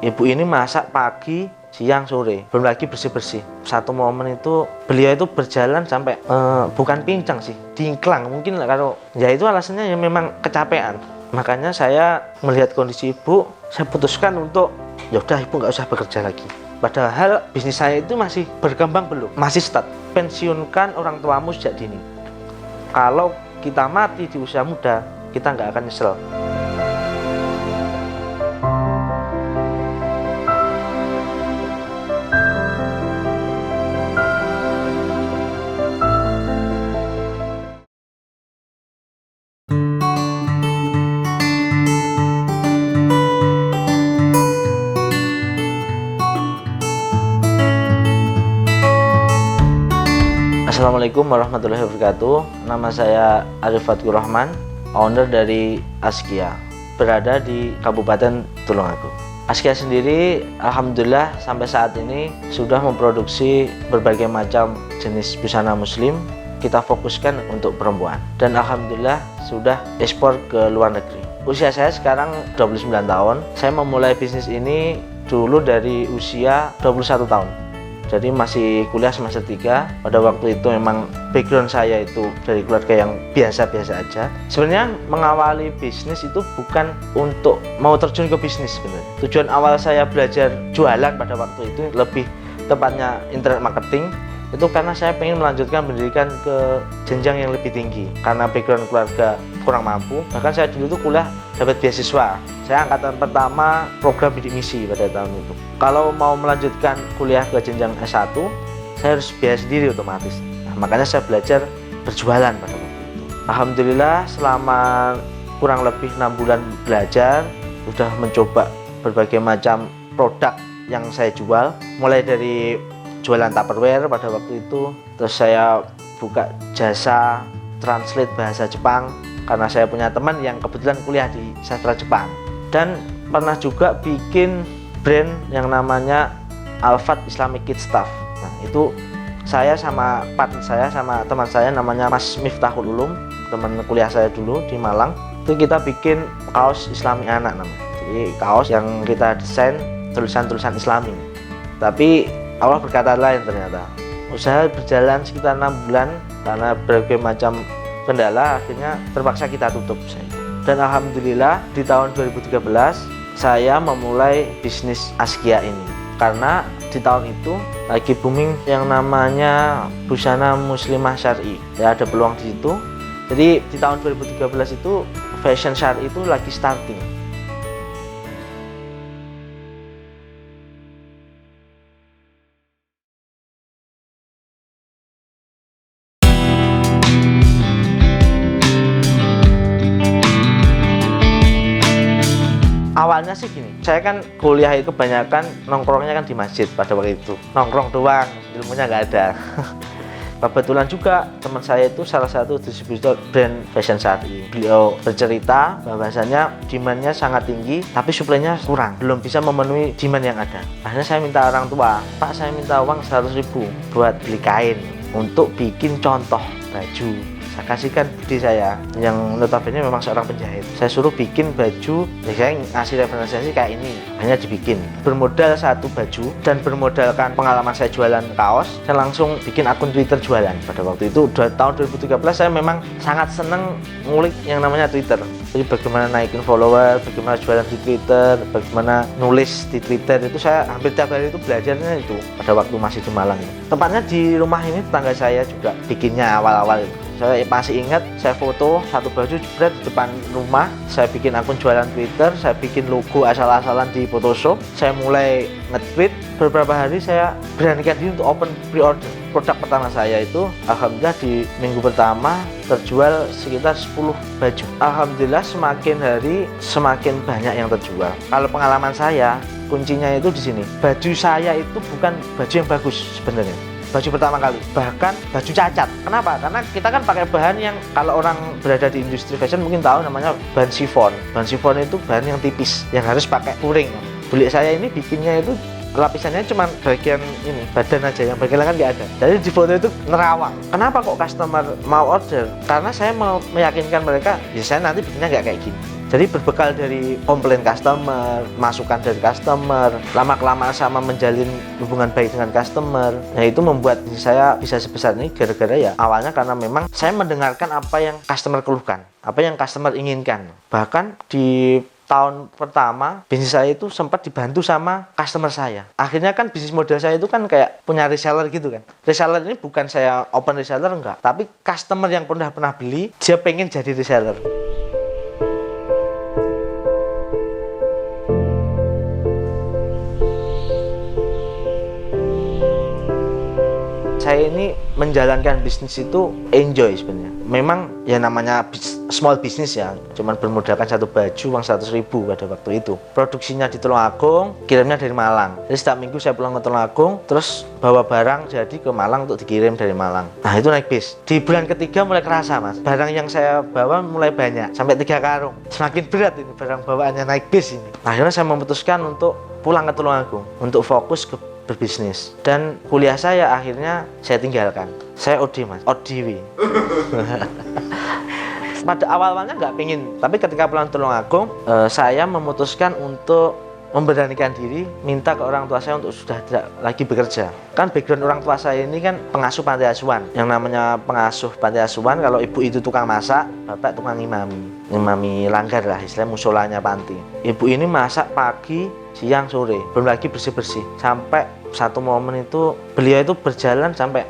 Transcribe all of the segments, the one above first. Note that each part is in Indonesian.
Ibu ini masak pagi, siang, sore, belum lagi bersih-bersih. Satu momen itu beliau itu berjalan sampai bukan pincang sih, dingklang mungkin lah, kalau ya itu alasannya ya memang kecapean. Makanya saya melihat kondisi ibu, saya putuskan untuk ya udah ibu nggak usah bekerja lagi. Padahal bisnis saya itu masih berkembang belum, masih start. Pensiunkan orang tuamu sejak dini. Kalau kita mati di usia muda, kita nggak akan nyesel. Assalamualaikum warahmatullahi wabarakatuh. Nama saya Arif Fatkur Rahman, owner dari Askia, berada di Kabupaten Tulungagung. Askia sendiri alhamdulillah sampai saat ini sudah memproduksi berbagai macam jenis busana muslim. Kita fokuskan untuk perempuan dan alhamdulillah sudah ekspor ke luar negeri. Usia saya sekarang 29 tahun. Saya memulai bisnis ini dulu dari usia 21 tahun. Jadi masih kuliah semester 3. Pada waktu itu memang background saya itu dari keluarga yang biasa-biasa aja. Sebenarnya mengawali bisnis itu bukan untuk mau terjun ke bisnis sebenarnya. Tujuan awal saya belajar jualan pada waktu itu, lebih tepatnya internet marketing, itu karena saya pengen melanjutkan pendidikan ke jenjang yang lebih tinggi. Karena background keluarga kurang mampu, bahkan saya dulu tuh kuliah dapat beasiswa. Saya angkatan pertama program bidik misi pada tahun itu. Kalau mau melanjutkan kuliah ke jenjang S1, saya harus biaya sendiri otomatis. Nah, makanya saya belajar berjualan pada waktu itu. Alhamdulillah selama kurang lebih 6 bulan belajar, sudah mencoba berbagai macam produk yang saya jual. Mulai dari jualan Tupperware pada waktu itu, terus saya buka jasa translate bahasa Jepang, karena saya punya teman yang kebetulan kuliah di sastra Jepang. Dan pernah juga bikin brand yang namanya Alfat Islamic Kids Stuff. Nah, itu saya sama partner saya, sama teman saya namanya Mas Miftahul Ulum, teman kuliah saya dulu di Malang. Itu kita bikin kaos Islami anak namanya. Jadi kaos yang kita desain tulisan-tulisan Islami. Tapi Allah berkata lain ternyata. Usaha berjalan sekitar 6 bulan karena berbagai macam kendala, akhirnya terpaksa kita tutup saya. Dan alhamdulillah di tahun 2013 saya memulai bisnis Askia ini. Karena di tahun itu lagi booming yang namanya busana muslimah syar'i. Ya, ada peluang di situ. Jadi di tahun 2013 itu fashion syar'i itu lagi starting. Awalnya sih gini, saya kan kuliah itu kebanyakan nongkrongnya kan di masjid pada waktu itu. Nongkrong doang, ilmunya nggak ada. Kebetulan juga teman saya itu salah satu distributor brand fashion syar'i. Beliau bercerita bahwasanya demand-nya sangat tinggi, tapi supply-nya kurang, belum bisa memenuhi demand yang ada. Akhirnya saya minta orang tua, Pak, saya minta uang 100.000 buat beli kain untuk bikin contoh baju. Saya kasihkan budi saya yang notabene memang seorang penjahit. Saya suruh bikin baju, ya saya ngasih referensi kayak ini, hanya dibikin. Bermodal satu baju dan bermodalkan pengalaman saya jualan kaos, saya langsung bikin akun Twitter jualan. Pada waktu itu tahun 2013 saya memang sangat seneng ngulik yang namanya Twitter. Jadi bagaimana naikin follower, bagaimana jualan di Twitter, bagaimana nulis di Twitter, itu saya hampir tiap hari itu belajarnya itu pada waktu masih di Malang. Tepatnya di rumah ini tetangga saya juga bikinnya awal-awal itu. Saya masih ingat, saya foto satu baju jebret di depan rumah, saya bikin akun jualan Twitter, saya bikin logo asal-asalan di Photoshop, saya mulai nge-tweet. Beberapa hari saya beranikan diri untuk open pre-order. Produk pertama saya itu alhamdulillah di minggu pertama terjual sekitar 10 baju. Alhamdulillah semakin hari semakin banyak yang terjual. Kalau pengalaman saya, kuncinya itu di sini. Baju saya itu bukan baju yang bagus sebenarnya. Baju pertama kali, bahkan baju cacat. Kenapa? Karena kita kan pakai bahan yang kalau orang berada di industri fashion mungkin tahu namanya bahan chiffon. Bahan chiffon itu bahan yang tipis, yang harus pakai puring. Bulik saya ini bikinnya itu lapisannya cuma bagian ini, badan aja, yang bagian lengan nggak ada. Jadi di foto itu nerawang. Kenapa kok customer mau order? Karena saya mau meyakinkan mereka, ya saya nanti bikinnya nggak kayak gini. Jadi berbekal dari komplain customer, masukan dari customer, lama-kelamaan sama menjalin hubungan baik dengan customer. Nah itu membuat saya bisa sebesar ini gara-gara ya awalnya karena memang saya mendengarkan apa yang customer keluhkan, apa yang customer inginkan. Bahkan di tahun pertama bisnis saya itu sempat dibantu sama customer saya. Akhirnya kan bisnis model saya itu kan kayak punya reseller gitu kan. Reseller ini bukan saya open reseller enggak, tapi customer yang pernah beli dia pengen jadi reseller. Saya ini menjalankan bisnis itu enjoy sebenarnya. Memang ya namanya small business ya, cuman bermodalkan satu baju uang 100.000 pada waktu itu. Produksinya di Tulungagung, kirimnya dari Malang. Jadi setiap minggu saya pulang ke Tulungagung, terus bawa barang jadi ke Malang untuk dikirim dari Malang. Nah itu naik bis. Di bulan ketiga mulai kerasa mas, barang yang saya bawa mulai banyak, sampai 3 karung. Semakin berat ini barang bawaannya naik bis ini. Akhirnya saya memutuskan untuk pulang ke Tulungagung, untuk fokus ke berbisnis. Dan kuliah saya akhirnya saya tinggalkan. Saya OD mas, ODW. Pada awalnya nggak pingin, tapi ketika pulang Tulungagung, saya memutuskan untuk memberanikan diri, minta ke orang tua saya untuk sudah tidak lagi bekerja. Kan background orang tua saya ini kan pengasuh panti asuhan. Yang namanya pengasuh panti asuhan, kalau ibu itu tukang masak, bapak tukang ngimami langgar lah, istilahnya musolanya panti. Ibu ini masak pagi, siang, sore, belum lagi bersih-bersih. Sampai satu momen itu beliau itu berjalan sampai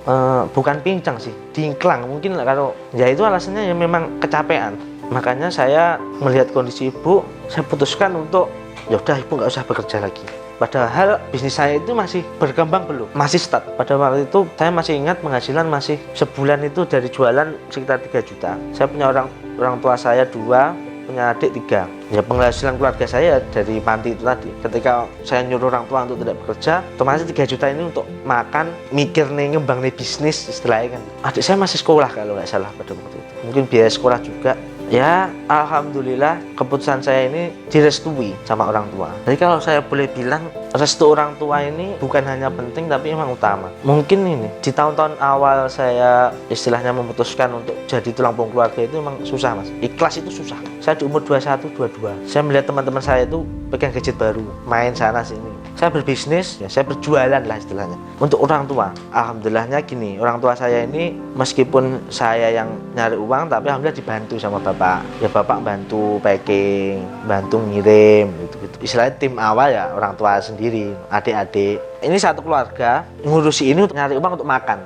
bukan pincang sih, dingklang mungkin lah, kalau ya itu alasannya ya memang kecapean. Makanya saya melihat kondisi ibu, saya putuskan untuk ya udah ibu nggak usah bekerja lagi. Padahal bisnis saya itu masih berkembang belum, masih start. Pada waktu itu saya masih ingat penghasilan masih sebulan itu dari jualan sekitar 3 juta. Saya punya orang tua saya 2, punya adik 3. Ya penghasilan keluarga saya dari panti itu tadi. Ketika saya nyuruh orang tua untuk tidak bekerja, otomatis 3 juta ini untuk makan, mikir nih ngembang nih bisnis istilahnya kan. Adik saya masih sekolah kalau nggak salah pada waktu itu. Mungkin biaya sekolah juga. Ya alhamdulillah keputusan saya ini direstui sama orang tua. Jadi kalau saya boleh bilang restu orang tua ini bukan hanya penting tapi memang utama. Mungkin ini di tahun-tahun awal saya istilahnya memutuskan untuk jadi tulang punggung keluarga itu memang susah mas. Ikhlas itu susah. Saya di umur 21, 22. Saya melihat teman-teman saya itu pegang gadget baru, main sana sini. Saya berbisnis, ya saya berjualan lah istilahnya. Untuk orang tua, alhamdulillahnya gini, orang tua saya ini meskipun saya yang nyari uang, tapi alhamdulillah dibantu sama bapak. Ya bapak bantu packing, bantu ngirim, gitu-gitu. Istilahnya tim awal ya orang tua sendiri, adik-adik. Ini satu keluarga ngurusi ini untuk nyari uang untuk makan.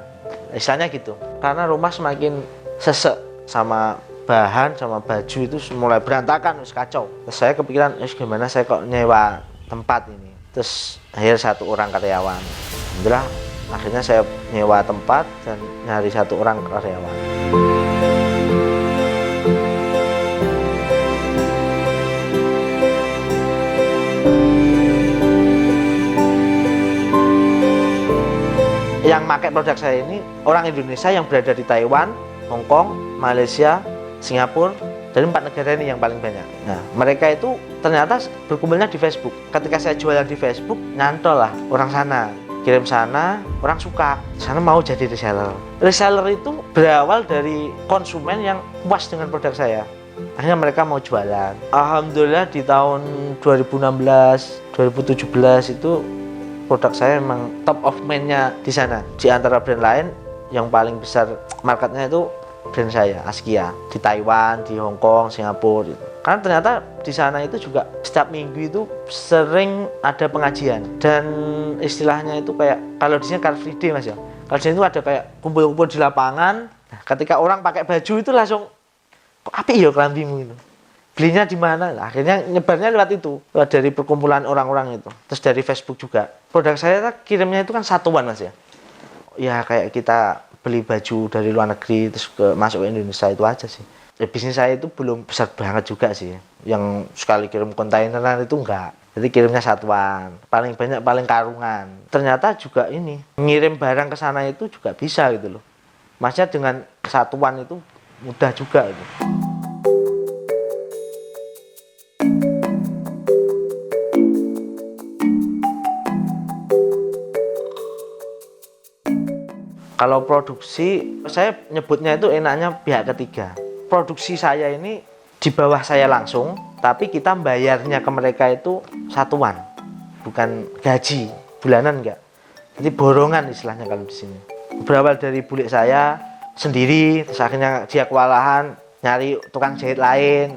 Istilahnya gitu. Karena rumah semakin sesek sama bahan sama baju itu mulai berantakan, kacau. Terus saya kepikiran, gimana saya kok nyewa tempat ini. Terus akhirnya 1 orang karyawan. Alhamdulillah akhirnya saya nyewa tempat dan nyari 1 orang karyawan. Yang pakai produk saya ini orang Indonesia yang berada di Taiwan, Hong Kong, Malaysia, Singapura. Dari 4 negara ini yang paling banyak. Nah, mereka itu ternyata berkumpulnya di Facebook. Ketika saya jualan di Facebook, nyantol lah orang sana. Kirim sana, orang suka. Sana mau jadi reseller. Reseller itu berawal dari konsumen yang puas dengan produk saya. Akhirnya mereka mau jualan. Alhamdulillah di tahun 2016, 2017 itu produk saya memang top of mind-nya di sana. Di antara brand lain, yang paling besar marketnya itu brand saya, Askia, di Taiwan, di Hong Kong, Singapura gitu. Karena ternyata di sana itu juga setiap minggu itu sering ada pengajian dan istilahnya itu kayak kalau di sini Car Free Day mas ya. Kalau di sini itu ada kayak kumpul-kumpul di lapangan. Nah, ketika orang pakai baju itu langsung kok apik ya kelambimu itu. Belinya di mana? Nah, akhirnya nyebarnya lewat itu, lewat dari perkumpulan orang-orang itu. Terus dari Facebook juga. Produk saya kirimnya itu kan satuan mas ya. Ya kayak kita beli baju dari luar negeri terus masuk ke Indonesia itu aja sih. Ya, bisnis saya itu belum besar banget juga sih. Yang sekali kirim kontaineran itu enggak. Jadi kirimnya satuan, paling banyak paling karungan. Ternyata juga ini ngirim barang ke sana itu juga bisa gitu loh. Maksudnya dengan satuan itu mudah juga gitu. Kalau produksi, saya nyebutnya itu enaknya pihak ketiga. Produksi saya ini di bawah saya langsung, Tapi kita bayarnya ke mereka itu satuan, bukan gaji bulanan enggak. Jadi borongan istilahnya kalau di sini. Berawal dari bulik saya sendiri, terus akhirnya dia kewalahan nyari tukang jahit lain,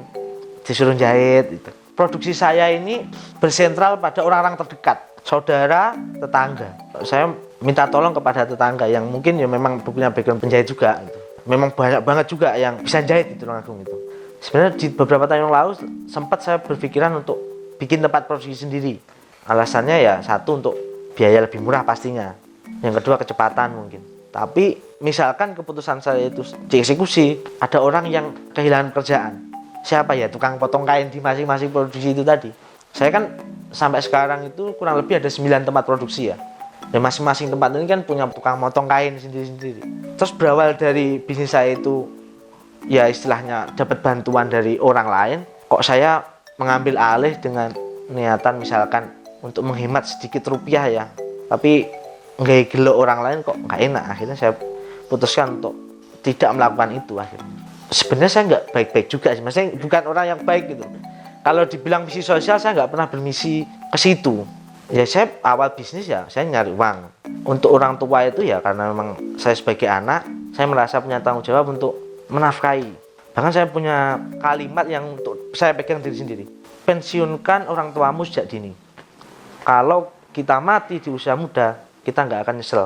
disuruh jahit gitu. Produksi saya ini bersentral pada orang-orang terdekat, saudara, tetangga. Saya minta tolong kepada tetangga yang mungkin ya memang punya background penjahit juga gitu. Memang banyak banget juga yang bisa jahit di Tulungagung itu. Sebenarnya di beberapa tahun yang lalu sempat saya berpikiran untuk bikin tempat produksi sendiri. Alasannya ya satu untuk biaya lebih murah pastinya. Yang kedua kecepatan mungkin. Tapi misalkan keputusan saya itu dieksekusi, ada orang yang kehilangan pekerjaan. Siapa ya tukang potong kain di masing-masing produksi itu tadi. Saya kan sampai sekarang itu kurang lebih ada 9 tempat produksi ya. Dan masing-masing tempat ini kan punya tukang potong kain sendiri-sendiri. Terus berawal dari bisnis saya itu ya istilahnya dapat bantuan dari orang lain, kok saya mengambil alih dengan niatan misalkan untuk menghemat sedikit rupiah ya, tapi nggak gelo orang lain kok nggak enak. Akhirnya saya putuskan untuk tidak melakukan itu. Akhirnya sebenarnya saya nggak baik-baik juga sih, maksudnya bukan orang yang baik gitu. Kalau dibilang misi sosial, saya nggak pernah bermisi ke situ. Ya saya awal bisnis ya saya nyari uang untuk orang tua itu ya karena memang saya sebagai anak saya merasa punya tanggung jawab untuk menafkahi. Bahkan saya punya kalimat yang untuk saya pegang diri sendiri, pensiunkan orang tuamu sejak dini. Kalau kita mati di usia muda kita nggak akan nyesel.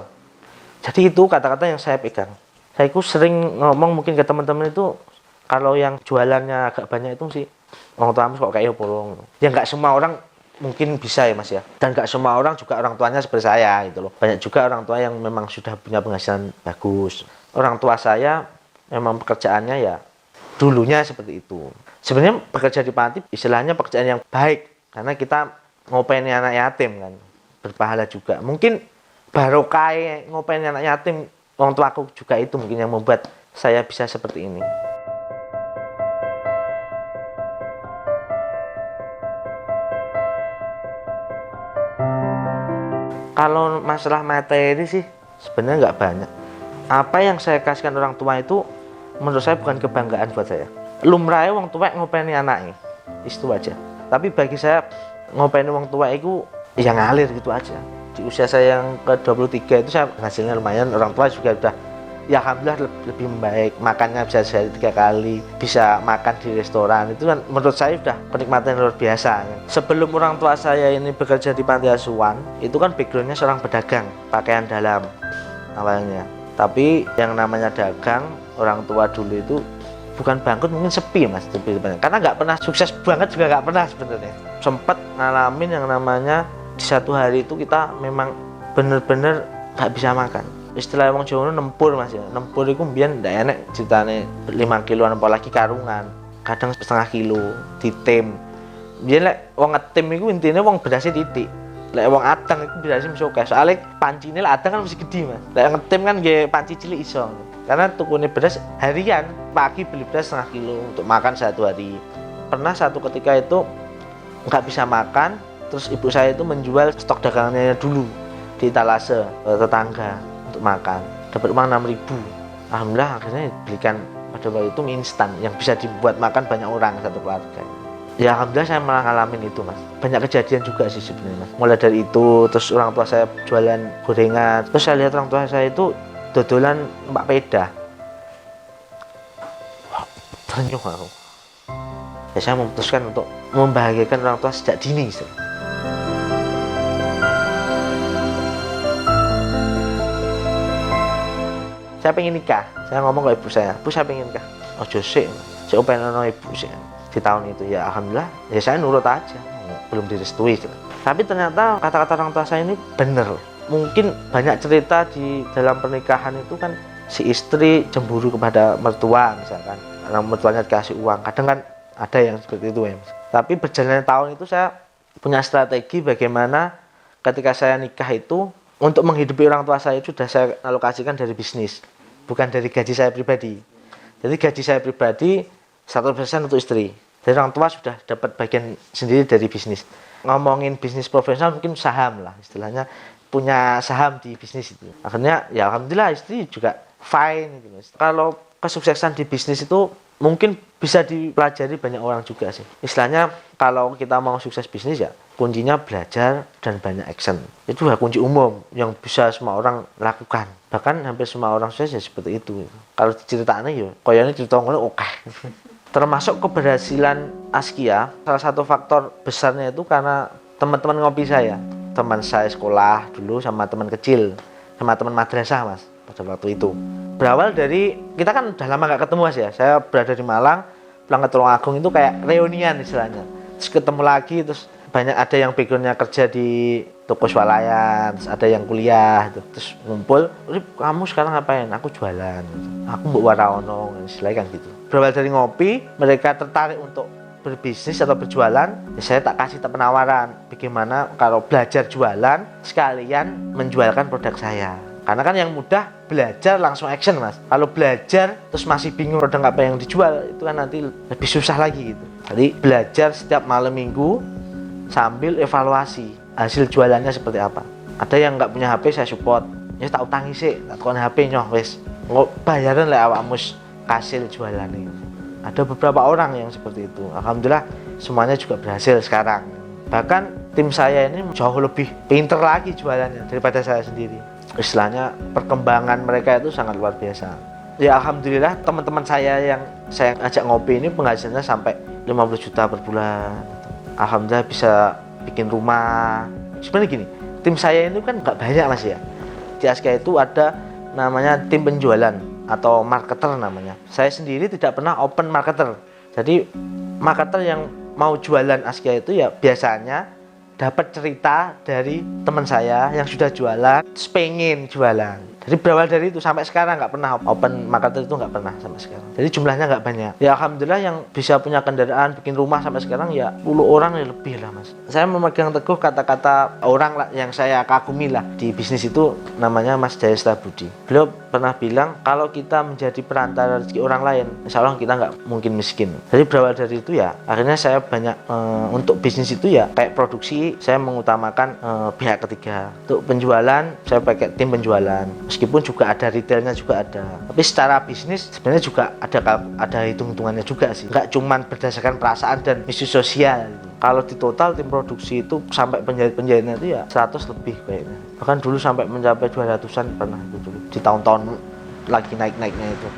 Jadi itu kata-kata yang saya pegang. Saya itu sering ngomong mungkin ke teman-teman itu, kalau yang jualannya agak banyak itu sih orang tuamu kok kayak bolong. Ya nggak semua orang mungkin bisa ya mas ya, dan gak semua orang juga orang tuanya seperti saya gitu loh. Banyak juga orang tua yang memang sudah punya penghasilan bagus. Orang tua saya memang pekerjaannya ya dulunya seperti itu. Sebenarnya bekerja di panti istilahnya pekerjaan yang baik karena kita ngopeni anak yatim kan, berpahala juga. Mungkin barokah ngopeni anak yatim orang tua aku juga itu mungkin yang membuat saya bisa seperti ini. Kalau masalah materi sih sebenarnya nggak banyak. Apa yang saya kasihkan orang tua itu menurut saya bukan kebanggaan buat saya. Lumrahnya orang tua ngopeni anaknya, itu aja. Tapi bagi saya ngopeni orang tua itu ya ngalir gitu aja. Di usia saya yang ke-23 itu saya hasilnya lumayan, orang tua juga udah ya alhamdulillah lebih baik, makannya bisa sehari 3 kali, bisa makan di restoran. Itu kan menurut saya udah kenikmatan luar biasa. Sebelum orang tua saya ini bekerja di panti asuhan, itu kan backgroundnya seorang pedagang pakaian dalam awalnya. Tapi yang namanya dagang, orang tua dulu itu bukan bangkrut, mungkin sepi mas, karena nggak pernah sukses banget juga nggak pernah sebenarnya. Sempat ngalamin yang namanya di satu hari itu kita memang bener-bener nggak bisa makan. Istilah wong Jawa nempur mas ya. Nempur itu mbiyen ndak enek ceritane 5 kiloan apalagi karungan. Kadang setengah kilo ditim. Mbiyen lek wong ngetim iku intine wong berasnya titik. Lek wong adang iku berasnya mesti oke. Soale pancine lek adang kan mesti gede mas. Lek ngetim kan nggih panci cilik iso. Karena tukune beras harian, pagi beli beras setengah kilo untuk makan satu hari. Pernah satu ketika itu nggak bisa makan, terus ibu saya itu menjual stok dagangannya dulu di etalase tetangga untuk makan, dapat uang 6.000. Alhamdulillah akhirnya belikan pada waktu itu mie instan yang bisa dibuat makan banyak orang satu keluarga. Ya alhamdulillah saya malah ngalamin itu mas. Banyak kejadian juga sih sebenarnya mas. Mulai dari itu, terus orang tua saya jualan gorengan, terus saya lihat orang tua saya itu dodolan mbak peda. Wah, ternyuh aku. Ya saya memutuskan untuk membahagiakan orang tua sejak dini. Saya pengen nikah, saya ngomong ke ibu saya, bu saya pengen nikah. Oh jose, saya pengen nonton ibu sih di tahun itu. Ya alhamdulillah, ya saya nurut aja, belum direstui. Tapi ternyata kata-kata orang tua saya ini bener. Mungkin banyak cerita di dalam pernikahan itu kan si istri cemburu kepada mertua misalkan, karena mertuanya dikasih uang. Kadang kan ada yang seperti itu ya. Tapi berjalannya tahun itu saya punya strategi bagaimana ketika saya nikah itu untuk menghidupi orang tua saya itu sudah saya alokasikan dari bisnis, bukan dari gaji saya pribadi. Jadi gaji saya pribadi 100% untuk istri. Jadi orang tua sudah dapat bagian sendiri dari bisnis. Ngomongin bisnis profesional mungkin saham lah istilahnya, punya saham di bisnis itu. Akhirnya ya alhamdulillah istri juga fine gitu. Kalau kesuksesan di bisnis itu mungkin bisa dipelajari banyak orang juga sih. Istilahnya kalau kita mau sukses bisnis ya kuncinya belajar dan banyak action. Itu kunci umum yang bisa semua orang lakukan. Bahkan hampir semua orang sukses ya seperti itu. Kalau diceritakan ya koyone cerita ngono oke. Termasuk keberhasilan Askia, salah satu faktor besarnya itu karena teman-teman ngopi saya. Teman saya sekolah dulu sama teman kecil, sama teman madrasah mas pada waktu itu. Berawal dari kita kan udah lama gak ketemu mas ya. Saya berada di Malang, pulang ke Tulungagung itu kayak reunian istilahnya. Terus ketemu lagi, terus banyak ada yang backgroundnya kerja di toko swalayan, terus ada yang kuliah, terus ngumpul. Kamu sekarang ngapain? Aku jualan. Aku mbok waraono, istilahnya kan gitu. Berawal dari ngopi, mereka tertarik untuk berbisnis atau berjualan. Ya saya tak kasih penawaran. Bagaimana kalau belajar jualan sekalian menjualkan produk saya? Karena kan yang mudah belajar langsung action mas. Kalau belajar terus masih bingung produk apa yang dijual, itu kan nanti lebih susah lagi gitu. Jadi belajar setiap malam minggu sambil evaluasi hasil jualannya seperti apa. Ada yang nggak punya HP saya support. Ya tak utangi sih, tak tukang HP nyoh wes. Nggak bayaran lah awakmus hasil jualannya. Ada beberapa orang yang seperti itu. Alhamdulillah semuanya juga berhasil sekarang. Bahkan tim saya ini jauh lebih pinter lagi jualannya daripada saya sendiri. Istilahnya perkembangan mereka itu sangat luar biasa. Ya alhamdulillah teman-teman saya yang saya ajak ngopi ini penghasilannya sampai 50 juta per bulan. Alhamdulillah bisa bikin rumah. Sebenarnya gini, tim saya itu kan nggak banyak mas ya. Di Askia itu ada namanya tim penjualan atau marketer namanya. Saya sendiri tidak pernah open marketer. Jadi marketer yang mau jualan Askia itu ya biasanya dapat cerita dari teman saya yang sudah jualan, terus pengen jualan. Jadi berawal dari itu sampai sekarang nggak pernah open marketer, itu nggak pernah sampai sekarang. Jadi jumlahnya nggak banyak. Ya alhamdulillah yang bisa punya kendaraan, bikin rumah sampai sekarang ya 10 orang ya lebih lah mas. Saya memegang teguh kata-kata orang lah yang saya kagumi lah di bisnis itu, namanya Mas Jaya Stabudi. Beliau pernah bilang kalau kita menjadi perantara rezeki orang lain, insya Allah kita nggak mungkin miskin. Jadi berawal dari itu ya akhirnya saya banyak untuk bisnis itu ya kayak produksi saya mengutamakan pihak ketiga. Untuk penjualan saya pakai tim penjualan. Meskipun juga ada retailnya juga ada. Tapi secara bisnis sebenarnya juga ada hitung-hitungannya juga sih. Nggak cuman berdasarkan perasaan dan misi sosial gitu. Kalau di total tim produksi itu sampai penjahit-penjahitnya itu ya 100 lebih kayaknya. Bahkan dulu sampai mencapai 200-an pernah itu dulu. Di tahun-tahun lagi naik-naiknya itu.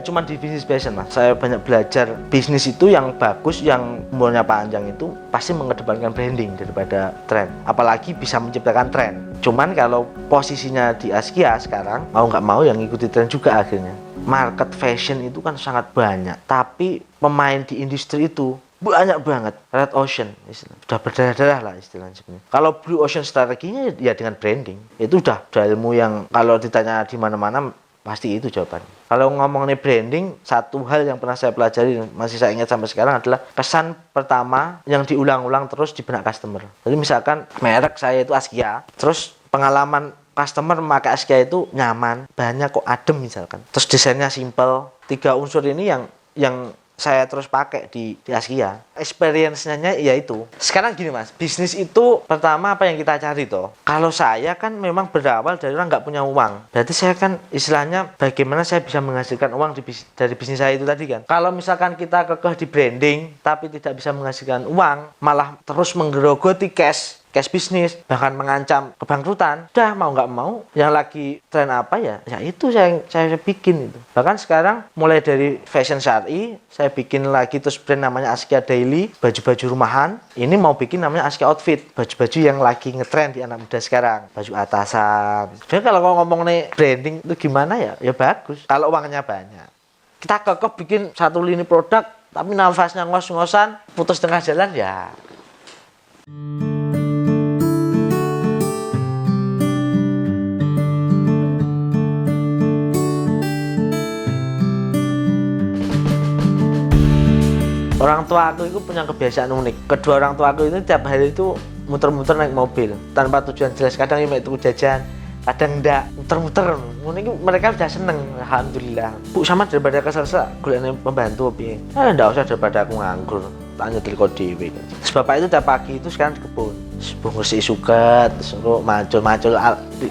Cuma di bisnis fashion mas, saya banyak belajar bisnis itu yang bagus, yang umurnya panjang itu pasti mengedepankan branding daripada tren, apalagi bisa menciptakan tren. Cuman kalau posisinya di Askia sekarang mau nggak mau yang ngikuti tren juga akhirnya. Market fashion itu kan sangat banyak, tapi pemain di industri itu banyak banget. Red Ocean sudah berdarah-darah lah istilahnya sebenarnya. Kalau Blue Ocean strateginya ya dengan branding, itu udah ilmu yang kalau ditanya di mana-mana pasti itu jawabannya. Kalau ngomongin branding, satu hal yang pernah saya pelajari dan masih saya ingat sampai sekarang adalah kesan pertama yang diulang-ulang terus di benak customer. Jadi misalkan merek saya itu Askia, terus pengalaman customer memakai Askia itu nyaman, banyak kok adem misalkan. Terus desainnya simple. 3 unsur ini yang saya terus pakai di Askia. Experience-nya yaitu. Sekarang gini mas, bisnis itu pertama apa yang kita cari toh. Kalau saya kan memang berawal dari orang nggak punya uang. Berarti saya kan istilahnya bagaimana saya bisa menghasilkan uang dari bisnis saya itu tadi kan. Kalau misalkan kita kekeh di branding tapi tidak bisa menghasilkan uang, malah terus menggerogoti cash bisnis, bahkan mengancam kebangkrutan. Udah mau nggak mau, yang lagi tren apa ya itu saya bikin itu. Bahkan sekarang mulai dari fashion syar'i, saya bikin lagi terus brand namanya Askia Daily, baju-baju rumahan. Ini mau bikin namanya Askia Outfit, baju-baju yang lagi ngetren di anak muda sekarang, baju atasan. Jadi kalau ngomong nih branding itu gimana ya bagus. Kalau uangnya banyak, kita kekeh bikin satu lini produk, tapi nafasnya ngos-ngosan, putus tengah jalan ya. Orang tua aku itu punya kebiasaan unik. Kedua orang tua aku itu tiap hari itu muter-muter naik mobil tanpa tujuan jelas. Kadang itu jajan, kadang enggak, muter-muter. Mereka udah seneng, alhamdulillah. Bu sama daripada kesel golekane pembantu piye? Enggak usah daripada aku nganggur. Tanya telepon dewe. Terus bapak itu tiap pagi itu sekarang di kebun. bungkus suket, terus engko macul-macul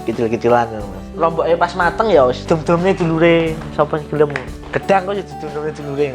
kecil-kecilan Mas. Lomboknya pas mateng ya wis dum-dumne dulure sapa gelem. Gedang kok ya dum-dumne dulure.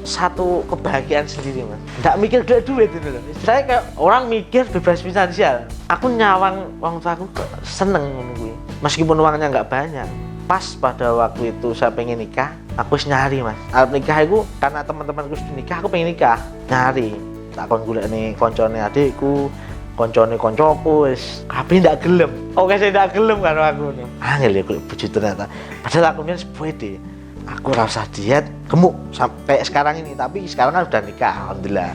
Satu kebahagiaan sendiri Mas. Nggak mikir duit itu loh. Saya kayak orang mikir bebas finansial. Aku nyawang wong tua aku seneng ngono kuwi. Meskipun uangnya nggak banyak. Pas pada waktu itu saya pengen nikah, aku nyari Mas. Arep nikah itu karena teman-temanku sudah nikah, aku pengen nikah. Nyari. Tak kon golekne koncone adikku, koncone koncoku wis kabeh ndak gelem. Oke saya ndak gelem karo aku. Angel ya golek bojo ternyata. Padahal aku nyes pede. Aku rasa diet gemuk sampai sekarang ini, tapi sekarang kan udah nikah alhamdulillah.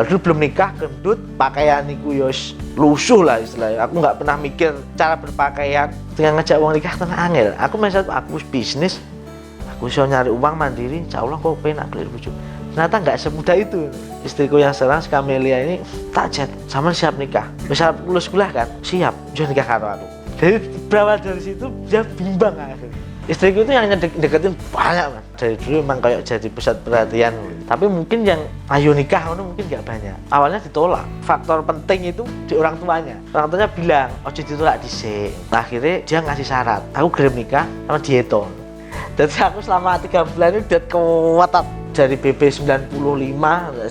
Dulu belum nikah gendut, pakaianiku yos lusuh lah istilahnya. Aku nggak pernah mikir cara berpakaian dengan ngejak uang nikah tenang angel. Aku misalnya aku bisnis, aku bisa nyari uang mandiri, insya Allah kok pengen beli bojo. Ternyata nggak semudah itu. Istriku yang sekarang si Camelia ini tak chat, sama siap nikah. Misal lulus kuliah kan, siap, jangan nikah karo aku. Jadi berawal dari situ dia bimbang akhirnya. Istriku itu yang deketin banyak Mas. Dari dulu emang kayak jadi pusat perhatian. Tapi mungkin yang ayo nikah mungkin nggak banyak. Awalnya ditolak. Faktor penting itu di orang tuanya. Orang tuanya bilang, ojo ditolak dhisik. Akhirnya dia ngasih syarat. Aku gelem nikah sama Dieto. Jadi aku selama 3 bulan ini diet kuat dari BB 95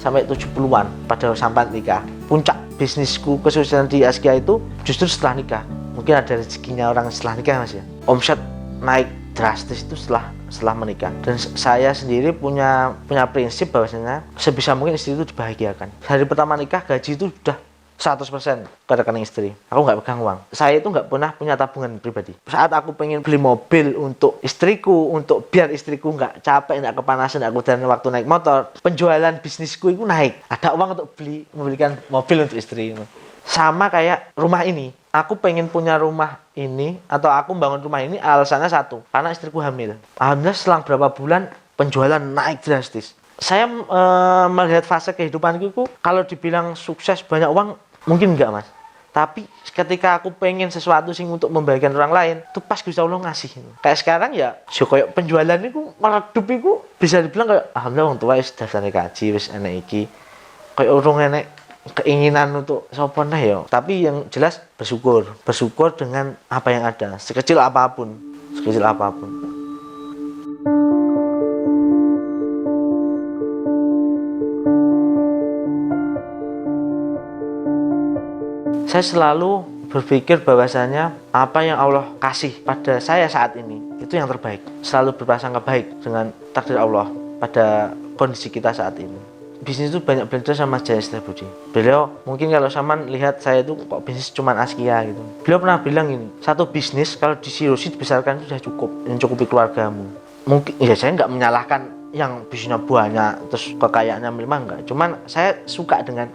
sampai 70-an pada sampai nikah. Puncak bisnisku kesuksesan di Askia itu justru setelah nikah. Mungkin ada rezekinya orang setelah nikah Mas ya. Omset naik drastis itu setelah menikah. Dan saya sendiri punya prinsip bahwasanya sebisa mungkin istri itu dibahagiakan. Hari pertama nikah gaji itu sudah 100% ke rekening istri. Aku nggak pegang uang. Saya itu nggak pernah punya tabungan pribadi. Saat aku pengen beli mobil untuk istriku, untuk biar istriku nggak capek, nggak kepanasan, aku dan waktu naik motor, penjualan bisnisku itu naik. Ada uang untuk membelikan mobil untuk istri. Sama kayak rumah ini. Aku pengen punya rumah ini atau aku bangun rumah ini alasannya satu, karena istriku hamil. Alhamdulillah selang berapa bulan penjualan naik drastis. Saya melihat fase kehidupanku kalau dibilang sukses banyak uang mungkin enggak Mas. Tapi ketika aku pengen sesuatu sing untuk membahagiakan orang lain, itu pas Gusti Allah ngasih. Kayak sekarang ya, kayak penjualan itu meredup itu bisa dibilang kayak alhamdulillah wong tua wis dasane kaji wis enek iki. Kayak urung enek keinginan untuk sopon ya, tapi yang jelas bersyukur dengan apa yang ada, sekecil apapun. Saya selalu berpikir bahwasanya apa yang Allah kasih pada saya saat ini itu yang terbaik. Selalu berprasangka baik dengan takdir Allah pada kondisi kita saat ini. Bisnis itu banyak belajar sama Jaya Setiabudi. Beliau mungkin kalau Saman lihat saya itu kok bisnis cuma Askia gitu. Beliau pernah bilang ini, satu bisnis kalau disirusi dibesarkan itu sudah cukup, mencukupi keluargamu. Mungkin ya saya nggak menyalahkan yang bisnisnya banyak terus kekayaannya memang enggak. Cuman saya suka dengan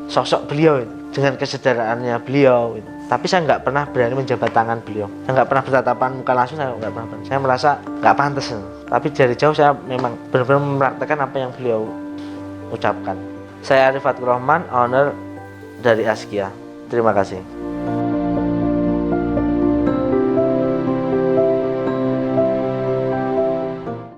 sosok beliau itu, dengan kesederhanaannya beliau itu. Tapi saya nggak pernah berani menjabat tangan beliau. Saya nggak pernah bertatapan muka langsung, saya nggak pernah. Saya merasa nggak pantas. Tapi dari jauh saya memang benar-benar mempraktekkan apa yang beliau ucapkan. Saya Arif Fatkur Rahman, owner dari Askia. Terima kasih.